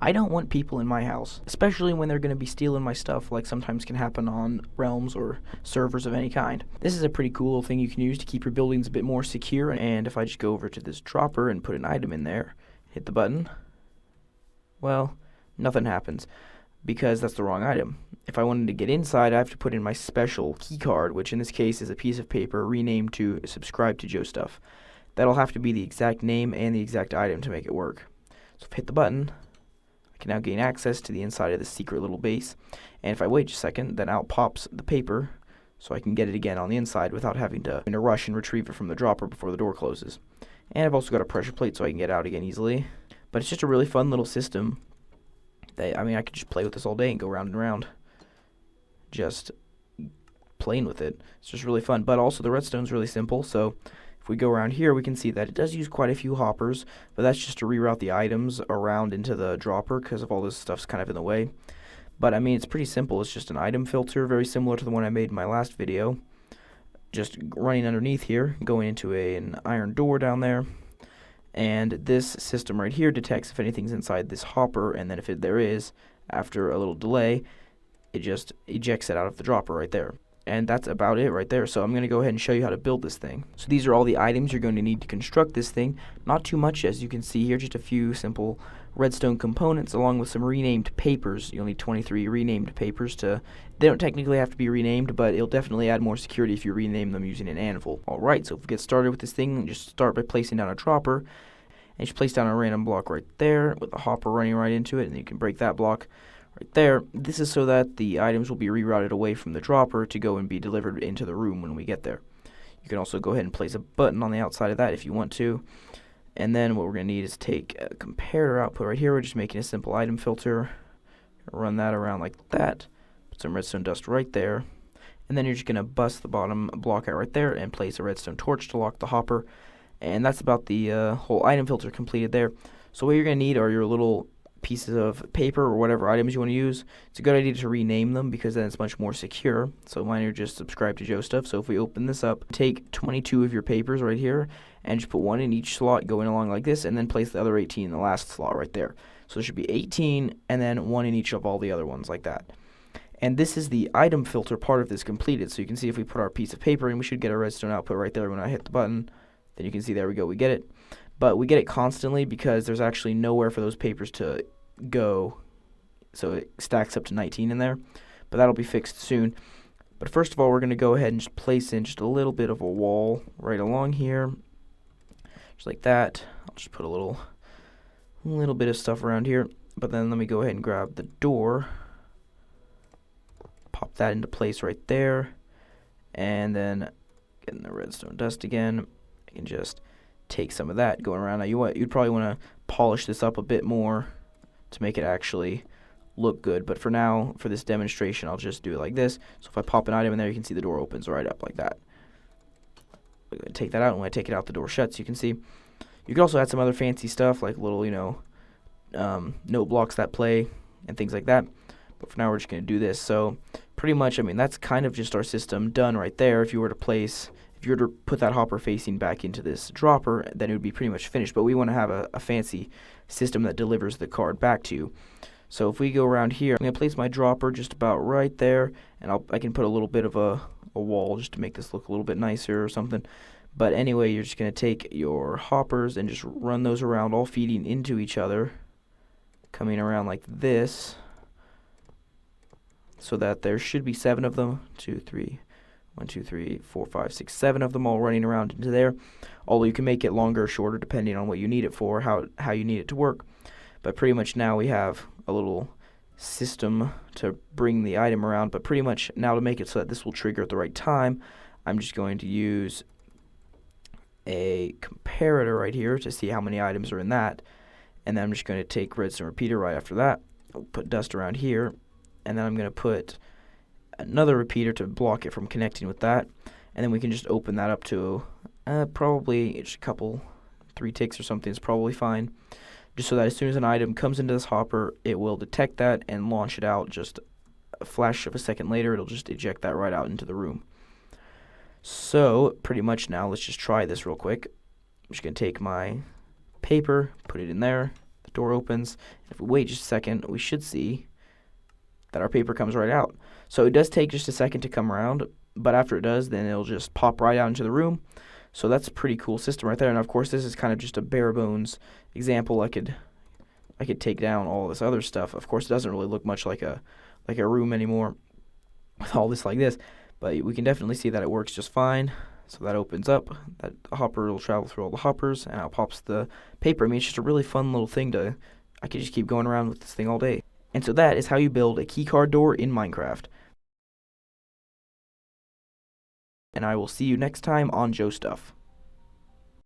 I don't want people in my house, especially when they're going to be stealing my stuff, like sometimes can happen on realms or servers of any kind. This is a pretty cool thing you can use to keep your buildings a bit more secure, and if I just go over to this dropper and put an item in there, hit the button, well, nothing happens, because that's the wrong item. If I wanted to get inside, I have to put in my special key card, which in this case is a piece of paper renamed to subscribe to Joe Stuff. That'll have to be the exact name and the exact item to make it work. So if I hit the button, I can now gain access to the inside of this secret little base. And if I wait just a second, then out pops the paper, so I can get it again on the inside without having to rush and retrieve it from the dropper before the door closes. And I've also got a pressure plate so I can get out again easily. But it's just a really fun little system. I could just play with this all day and go round and round, just playing with it. It's just really fun. But also the redstone's really simple, so if we go around here, we can see that it does use quite a few hoppers, but that's just to reroute the items around into the dropper because of all this stuff's kind of in the way. But it's pretty simple. It's just an item filter, very similar to the one I made in my last video. Just running underneath here, going into an iron door down there. And this system right here detects if anything's inside this hopper, and then if there is, after a little delay, it just ejects it out of the dropper right there. And that's about it right there. So I'm going to go ahead and show you how to build this thing. So these are all the items you're going to need to construct this thing. Not too much, as you can see here, just a few simple redstone components along with some renamed papers. You'll need 23 renamed papers they don't technically have to be renamed, but it'll definitely add more security if you rename them using an anvil. Alright, so if we get started with this thing, just start by placing down a dropper. And just place down a random block right there with a hopper running right into it, and you can break that block right there. This is so that the items will be rerouted away from the dropper to go and be delivered into the room when we get there. You can also go ahead and place a button on the outside of that if you want to. And then what we're going to need is take a comparator output right here. We're just making a simple item filter. Run that around like that. Put some redstone dust right there. And then you're just going to bust the bottom block out right there and place a redstone torch to lock the hopper. And that's about the whole item filter completed there. So what you're going to need are your little pieces of paper or whatever items you want to use. It's a good idea to rename them because then it's much more secure. So mine are just subscribe to Joe Stuff. So if we open this up, take 22 of your papers right here and just put one in each slot going along like this, and then place the other 18 in the last slot right there. So there should be 18 and then one in each of all the other ones like that. And this is the item filter part of this completed. So you can see if we put our piece of paper in, we should get a redstone output right there when I hit the button. Then you can see, there we go, we get it. But we get it constantly because there's actually nowhere for those papers to go. So it stacks up to 19 in there. But that'll be fixed soon. But first of all, we're going to go ahead and just place in just a little bit of a wall right along here. Just like that. I'll just put a little bit of stuff around here. But then let me go ahead and grab the door. Pop that into place right there. And then getting the redstone dust again. I can just take some of that going around. Now you'd probably want to polish this up a bit more to make it actually look good. But for now, for this demonstration, I'll just do it like this. So if I pop an item in there, you can see the door opens right up like that. I'm going to take that out, and when I take it out, the door shuts. You can see. You can also add some other fancy stuff like little, note blocks that play and things like that. But for now, we're just going to do this. So pretty much, that's kind of just our system done right there. If you were to put that hopper facing back into this dropper, then it would be pretty much finished. But we want to have a fancy system that delivers the card back to you. So if we go around here, I'm going to place my dropper just about right there, and I can put a little bit of a wall just to make this look a little bit nicer or something. But anyway, you're just going to take your hoppers and just run those around, all feeding into each other, coming around like this, so that there should be 7 of them. 1, 2, 3, 4, 5, 6, 7 of them all running around into there. Although you can make it longer or shorter depending on what you need it for, how you need it to work. But pretty much now we have a little system to bring the item around. But pretty much now, to make it so that this will trigger at the right time, I'm just going to use a comparator right here to see how many items are in that. And then I'm just going to take redstone repeater right after that. I'll put dust around here. And then I'm going to put another repeater to block it from connecting with that. And then we can just open that up to probably just a couple, 3 ticks or something is probably fine. Just so that as soon as an item comes into this hopper, it will detect that and launch it out. Just a flash of a second later, it'll just eject that right out into the room. So pretty much now, let's just try this real quick. I'm just going to take my paper, put it in there, The door opens. If we wait just a second, we should see that our paper comes right out. So it does take just a second to come around, but after it does, then it'll just pop right out into the room. So that's a pretty cool system right there. And of course, this is kind of just a bare bones example. I could take down all this other stuff. Of course, it doesn't really look much like a room anymore with all this like this, but we can definitely see that it works just fine. So that opens up. That hopper will travel through all the hoppers, and out pops the paper. I mean, it's just a really fun little thing I could just keep going around with this thing all day. And so that is how you build a keycard door in Minecraft. And I will see you next time on Joe Stuff.